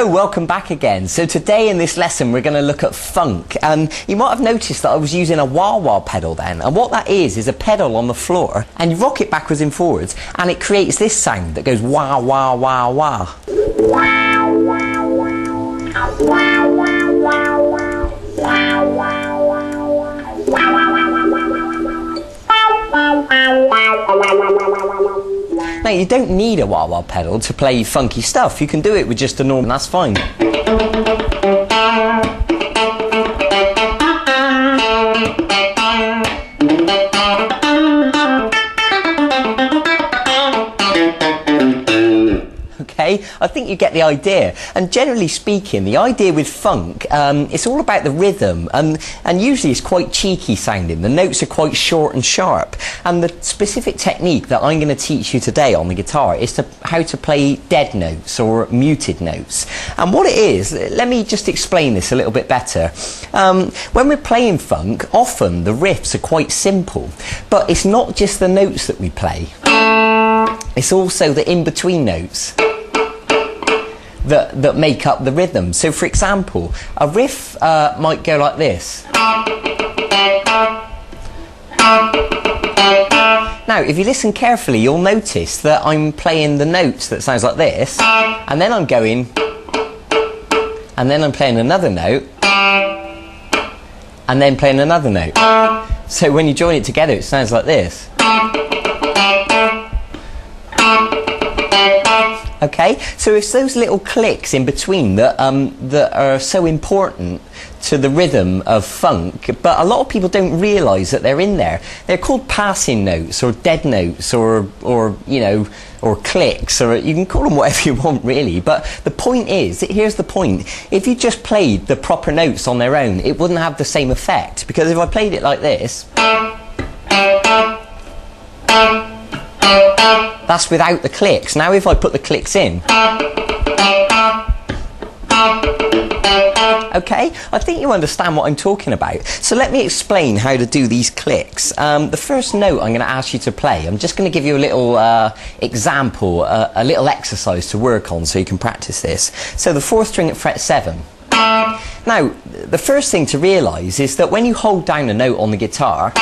Hello, welcome back again. So today in this lesson we're going to look at funk. You might have noticed that I was using a wah-wah pedal then, and what that is a pedal on the floor and you rock it backwards and forwards and it creates this sound that goes wah wah wah wah. Now you don't need a wah-wah pedal to play funky stuff. You can do it with just a normal, that's fine. Okay, I think you get the idea. And generally speaking, the idea with funk, it's all about the rhythm, and usually it's quite cheeky sounding. The notes are quite short and sharp. And the specific technique that I'm going to teach you today on the guitar is how to play dead notes or muted notes. And what it is, let me just explain this a little bit better. When we're playing funk, often the riffs are quite simple, but it's not just the notes that we play. It's also the in-between notes that make up the rhythm. So for example, a riff might go like this. Now if you listen carefully, you'll notice that I'm playing the notes that sounds like this, and then I'm going, and then I'm playing another note, and then playing another note. So when you join it together it sounds like this. Okay, so it's those little clicks in between that are so important to the rhythm of funk, but a lot of people don't realise that they're in there. They're called passing notes or dead notes or you know, or clicks, or you can call them whatever you want really, but the point is, here's the point, if you just played the proper notes on their own it wouldn't have the same effect, because if I played it like this, that's without the clicks. Now if I put the clicks in, okay, I think you understand what I'm talking about. So let me explain how to do these clicks. The first note I'm going to ask you to play, I'm just going to give you a little example, a little exercise to work on so you can practice this. So the 4th string at fret 7. Now the first thing to realise is that when you hold down a note on the guitar,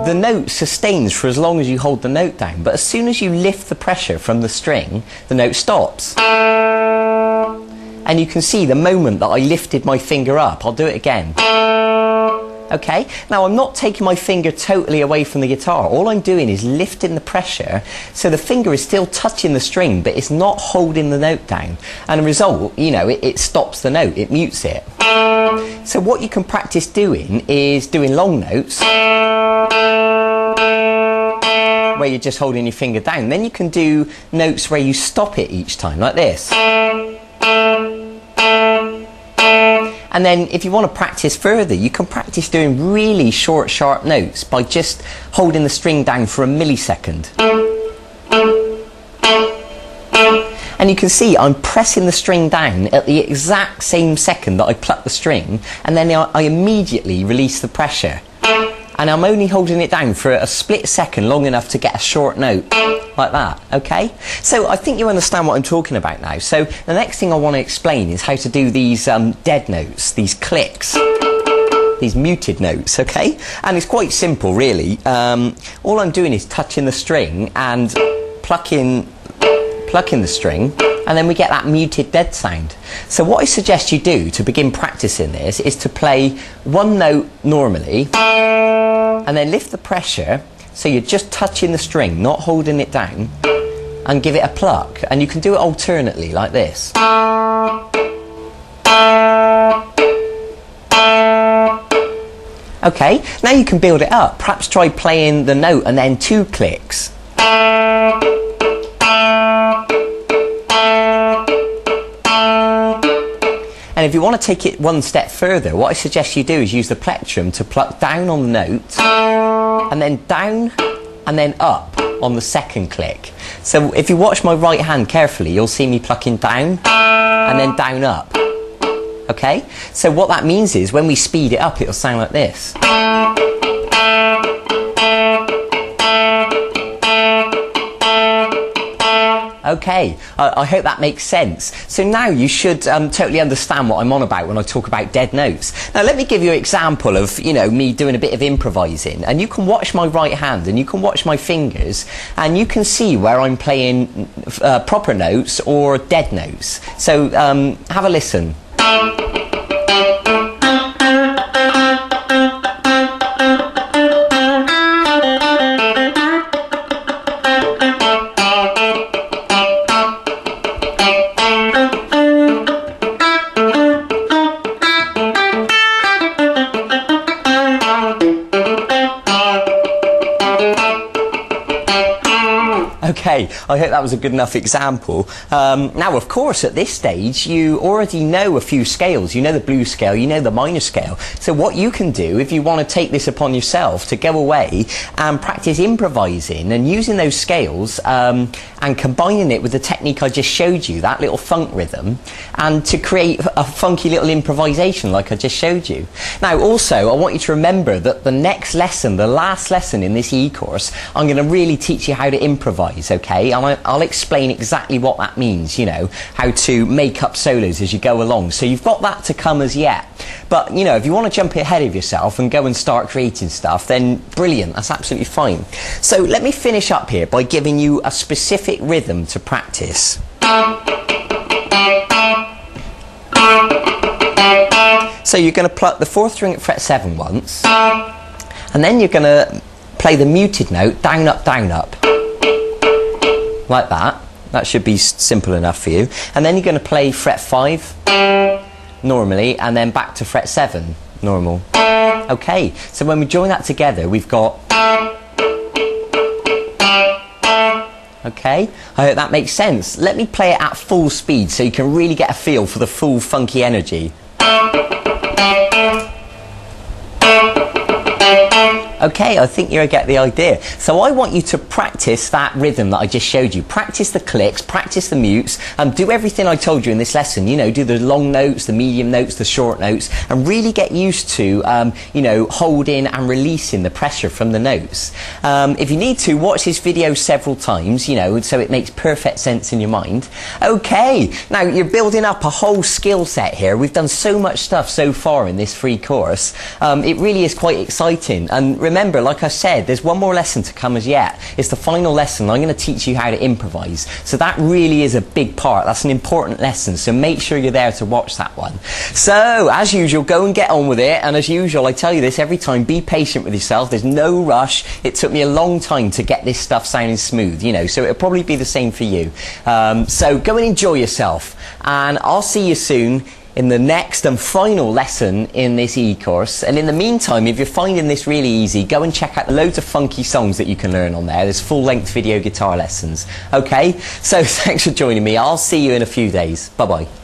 the note sustains for as long as you hold the note down, but as soon as you lift the pressure from the string, the note stops. And you can see the moment that I lifted my finger up. I'll do it again. Okay, now I'm not taking my finger totally away from the guitar. All I'm doing is lifting the pressure, so the finger is still touching the string, but it's not holding the note down. And the result, you know, it stops the note, it mutes it. So what you can practice doing is doing long notes, where you're just holding your finger down. Then you can do notes where you stop it each time, like this. And then if you want to practice further, you can practice doing really short, sharp notes by just holding the string down for a millisecond. And you can see I'm pressing the string down at the exact same second that I pluck the string, and then I immediately release the pressure. And I'm only holding it down for a split second, long enough to get a short note, like that, okay? So I think you understand what I'm talking about now. So the next thing I want to explain is how to do these dead notes, these clicks, these muted notes, okay? And it's quite simple, really. All I'm doing is touching the string and plucking the string, and then we get that muted dead sound. So what I suggest you do to begin practicing this is to play one note normally, and then lift the pressure, so you're just touching the string, not holding it down, and give it a pluck. And you can do it alternately, like this. Okay, now you can build it up. Perhaps try playing the note and then 2 clicks. And if you want to take it one step further, what I suggest you do is use the plectrum to pluck down on the note, and then down, and then up on the second click. So if you watch my right hand carefully, you'll see me plucking down, and then down up. Okay? So what that means is, when we speed it up, it'll sound like this. Okay, I hope that makes sense. So now you should totally understand what I'm on about when I talk about dead notes. Now let me give you an example of, you know, me doing a bit of improvising, and you can watch my right hand and you can watch my fingers and you can see where I'm playing proper notes or dead notes. So have a listen. Okay, I hope that was a good enough example. Now, of course, at this stage, you already know a few scales. You know the blues scale, you know the minor scale. So what you can do, if you want to take this upon yourself, to go away and practice improvising and using those scales and combining it with the technique I just showed you, that little funk rhythm, and to create a funky little improvisation like I just showed you. Now, also, I want you to remember that the next lesson, the last lesson in this e-course, I'm going to really teach you how to improvise, okay? And I'll explain exactly what that means, you know, how to make up solos as you go along. So you've got that to come as yet. But, you know, if you want to jump ahead of yourself and go and start creating stuff, then brilliant, that's absolutely fine. So let me finish up here by giving you a specific rhythm to practice. So you're going to pluck the 4th string at fret 7 once, and then you're going to play the muted note down, up, like that. That should be simple enough for you. And then you're going to play fret 5 normally, and then back to fret 7 normal. Okay, so when we join that together, we've got... Okay, I hope that makes sense. Let me play it at full speed so you can really get a feel for the full funky energy. Okay, I think you get the idea. So I want you to practice that rhythm that I just showed you. Practice the clicks, practice the mutes, and do everything I told you in this lesson. You know, do the long notes, the medium notes, the short notes, and really get used to, you know, holding and releasing the pressure from the notes. If you need to, watch this video several times, you know, so it makes perfect sense in your mind. Okay, now you're building up a whole skill set here. We've done so much stuff so far in this free course. It really is quite exciting. And remember, like I said, there's one more lesson to come as yet. It's the final lesson. I'm going to teach you how to improvise. So that really is a big part. That's an important lesson. So make sure you're there to watch that one. So, as usual, go and get on with it. And as usual, I tell you this every time, be patient with yourself. There's no rush. It took me a long time to get this stuff sounding smooth, you know, so it'll probably be the same for you. So go and enjoy yourself. And I'll see you soon in the next and final lesson in this e-course. And in the meantime, if you're finding this really easy, go and check out loads of funky songs that you can learn on there. There's full-length video guitar lessons. Okay, so thanks for joining me. I'll see you in a few days. Bye-bye.